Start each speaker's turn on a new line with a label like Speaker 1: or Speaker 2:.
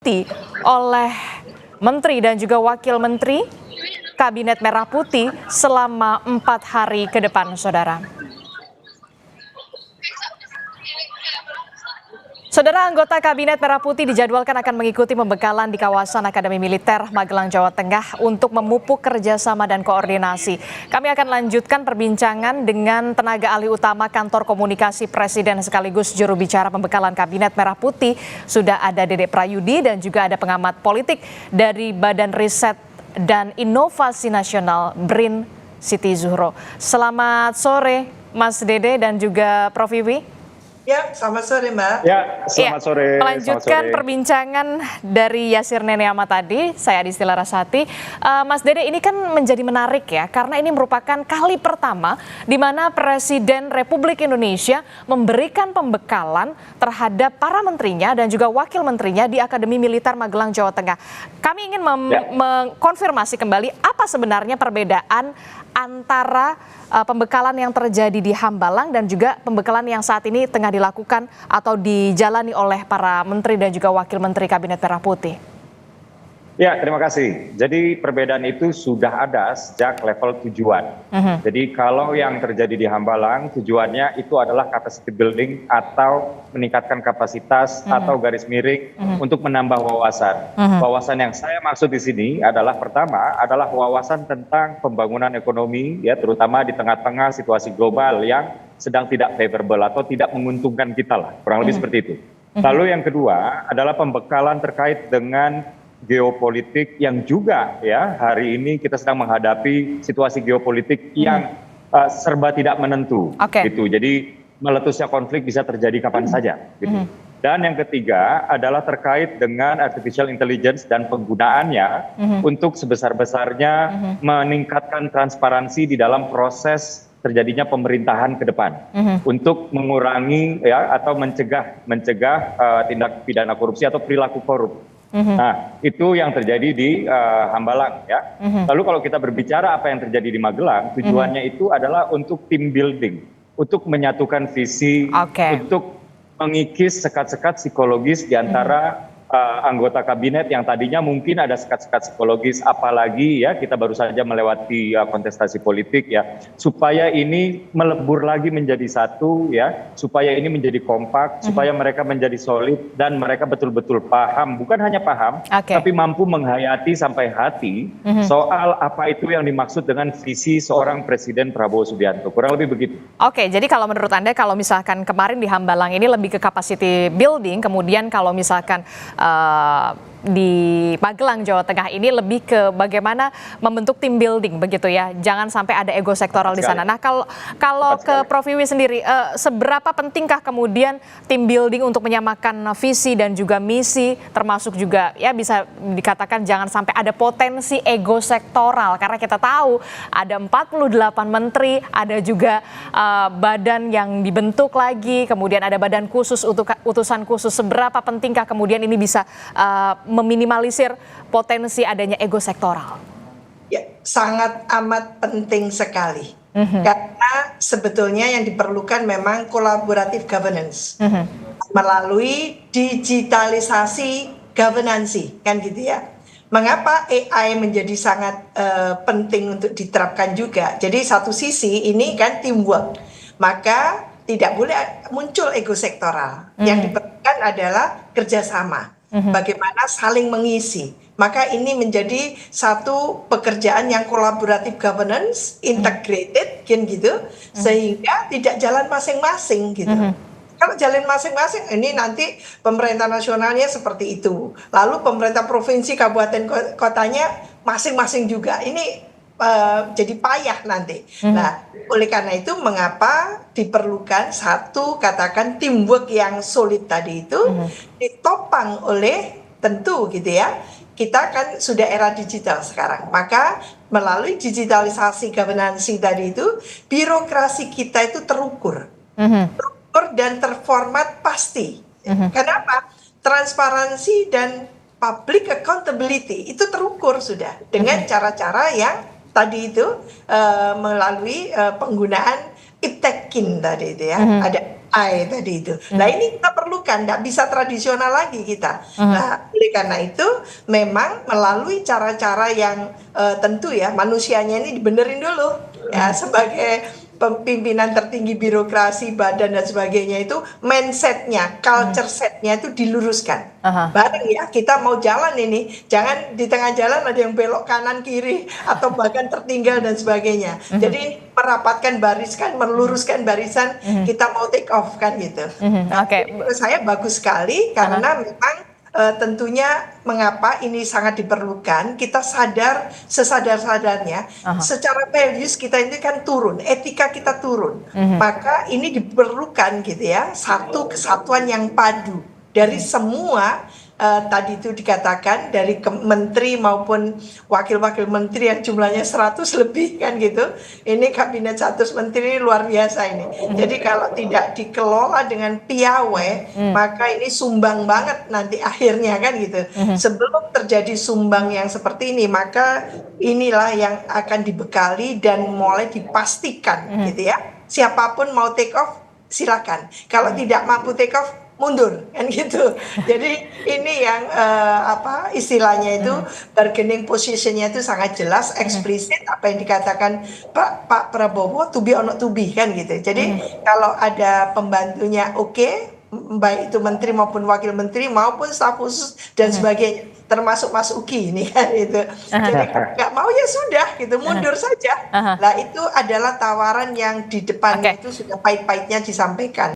Speaker 1: diikuti oleh menteri dan juga wakil menteri Kabinet Merah Putih selama 4 hari ke depan, saudara. Saudara, anggota Kabinet Merah Putih dijadwalkan akan mengikuti pembekalan di kawasan Akademi Militer Magelang, Jawa Tengah untuk memupuk kerjasama dan koordinasi. Kami akan lanjutkan perbincangan dengan tenaga ahli utama Kantor Komunikasi Presiden sekaligus juru bicara pembekalan Kabinet Merah Putih. Sudah ada Dedek Prayudi dan juga ada pengamat politik dari Badan Riset dan Inovasi Nasional BRIN, Siti Zuhro. Selamat sore Mas Dede dan juga Prof Wiwi.
Speaker 2: Ya, selamat sore Mbak.
Speaker 3: Ya, selamat sore.
Speaker 1: Melanjutkan perbincangan dari Yasir Neneama tadi, saya Adistila Rasati. Mas Dede, ini kan menjadi menarik ya, karena ini merupakan kali pertama di mana Presiden Republik Indonesia memberikan pembekalan terhadap para menterinya dan juga wakil menterinya di Akademi Militer Magelang, Jawa Tengah. Kami ingin mengkonfirmasi kembali apa sebenarnya perbedaan antara pembekalan yang terjadi di Hambalang dan juga pembekalan yang saat ini tengah dilakukan atau dijalani oleh para menteri dan juga wakil menteri Kabinet Merah Putih.
Speaker 3: Ya, terima kasih. Jadi perbedaan itu sudah ada sejak level tujuan. Jadi kalau yang terjadi di Hambalang tujuannya itu adalah capacity building atau meningkatkan kapasitas atau garis miring untuk menambah wawasan. Wawasan yang saya maksud di sini adalah pertama adalah wawasan tentang pembangunan ekonomi ya, terutama di tengah-tengah situasi global yang sedang tidak favorable atau tidak menguntungkan kita lah, kurang lebih seperti itu. Lalu yang kedua adalah pembekalan terkait dengan geopolitik yang juga ya hari ini kita sedang menghadapi situasi geopolitik yang serba tidak menentu gitu. Jadi meletusnya konflik bisa terjadi kapan saja gitu. Dan yang ketiga adalah terkait dengan artificial intelligence dan penggunaannya untuk sebesar-besarnya meningkatkan transparansi di dalam proses terjadinya pemerintahan ke depan untuk mengurangi ya atau mencegah tindak pidana korupsi atau perilaku korup. Nah, itu yang terjadi di Hambalang ya. Lalu kalau kita berbicara apa yang terjadi di Magelang, tujuannya itu adalah untuk team building, untuk menyatukan visi, untuk mengikis sekat-sekat psikologis di antara anggota kabinet yang tadinya mungkin ada sekat-sekat psikologis, apalagi ya kita baru saja melewati kontestasi politik ya, supaya ini melebur lagi menjadi satu ya, supaya ini menjadi kompak, supaya mereka menjadi solid dan mereka betul-betul paham, bukan hanya paham, tapi mampu menghayati sampai hati soal apa itu yang dimaksud dengan visi seorang Presiden Prabowo Subianto, kurang lebih begitu.
Speaker 1: Oke, jadi kalau menurut Anda kalau misalkan kemarin di Hambalang ini lebih ke capacity building, kemudian kalau misalkan di Magelang, Jawa Tengah ini lebih ke bagaimana membentuk tim building begitu ya, jangan sampai ada ego sektoral di sana. Nah kalau ke Prof Wiwi sendiri, seberapa pentingkah kemudian tim building untuk menyamakan visi dan juga misi, termasuk juga ya bisa dikatakan jangan sampai ada potensi ego sektoral, karena kita tahu ada 48 menteri, ada juga badan yang dibentuk lagi, kemudian ada badan khusus untuk utusan khusus. Seberapa pentingkah kemudian ini bisa meminimalisir potensi adanya ego sektoral?
Speaker 2: Ya, sangat amat penting sekali. Karena sebetulnya yang diperlukan memang collaborative governance melalui digitalisasi governance, kan gitu ya. Mengapa AI menjadi sangat penting untuk diterapkan juga? Jadi satu sisi ini kan teamwork, maka tidak boleh muncul ego sektoral. Yang diperlukan adalah kerjasama. Bagaimana saling mengisi, maka ini menjadi satu pekerjaan yang collaborative governance, integrated, kan gitu, sehingga tidak jalan masing-masing gitu. Kalau jalan masing-masing, ini nanti pemerintah nasionalnya seperti itu, lalu pemerintah provinsi, kabupaten, kotanya masing-masing juga. Ini jadi payah nanti. Nah, oleh karena itu mengapa diperlukan satu katakan teamwork yang solid tadi itu ditopang oleh tentu gitu ya. Kita kan sudah era digital sekarang. Maka melalui digitalisasi governance tadi itu birokrasi kita itu terukur. Terukur dan terformat pasti. Kenapa? Transparansi dan public accountability itu terukur sudah dengan cara-cara yang tadi itu melalui penggunaan iptekin tadi itu ya, ada AI tadi itu. Nah ini kita perlukan, nggak bisa tradisional lagi kita. Nah oleh karena itu memang melalui cara-cara yang tentu ya manusianya ini dibenerin dulu ya sebagai pimpinan tertinggi birokrasi, badan dan sebagainya itu mindsetnya, culture setnya itu diluruskan. Bareng ya kita mau jalan ini, jangan di tengah jalan ada yang belok kanan kiri atau bahkan tertinggal dan sebagainya. Jadi merapatkan barisan, meluruskan barisan, kita mau take off kan gitu.
Speaker 1: Oke.
Speaker 2: Menurut saya bagus sekali karena memang tentunya mengapa ini sangat diperlukan, kita sadar sesadar-sadarnya secara values kita ini kan turun, etika kita turun. Maka ini diperlukan gitu ya, satu kesatuan yang padu dari semua tadi itu dikatakan dari menteri maupun wakil-wakil menteri yang jumlahnya 100 lebih kan gitu. Ini kabinet 100 menteri ini luar biasa ini. Jadi kalau tidak dikelola dengan piawai, maka ini sumbang banget nanti akhirnya kan gitu. Sebelum terjadi sumbang yang seperti ini, maka inilah yang akan dibekali dan mulai dipastikan gitu ya. Siapapun mau take off silakan. Kalau tidak mampu take off mundur kan gitu. Jadi ini yang apa istilahnya itu bargaining positionnya itu sangat jelas, eksplisit apa yang dikatakan Pak Prabowo to be or not to be kan gitu. Jadi kalau ada pembantunya oke, baik itu menteri maupun wakil menteri maupun staf khusus dan sebagainya, termasuk Mas Uki ini kan itu. Jadi nggak mau ya sudah gitu, mundur saja. Nah itu adalah tawaran yang di depannya itu sudah pahit-pahitnya disampaikan.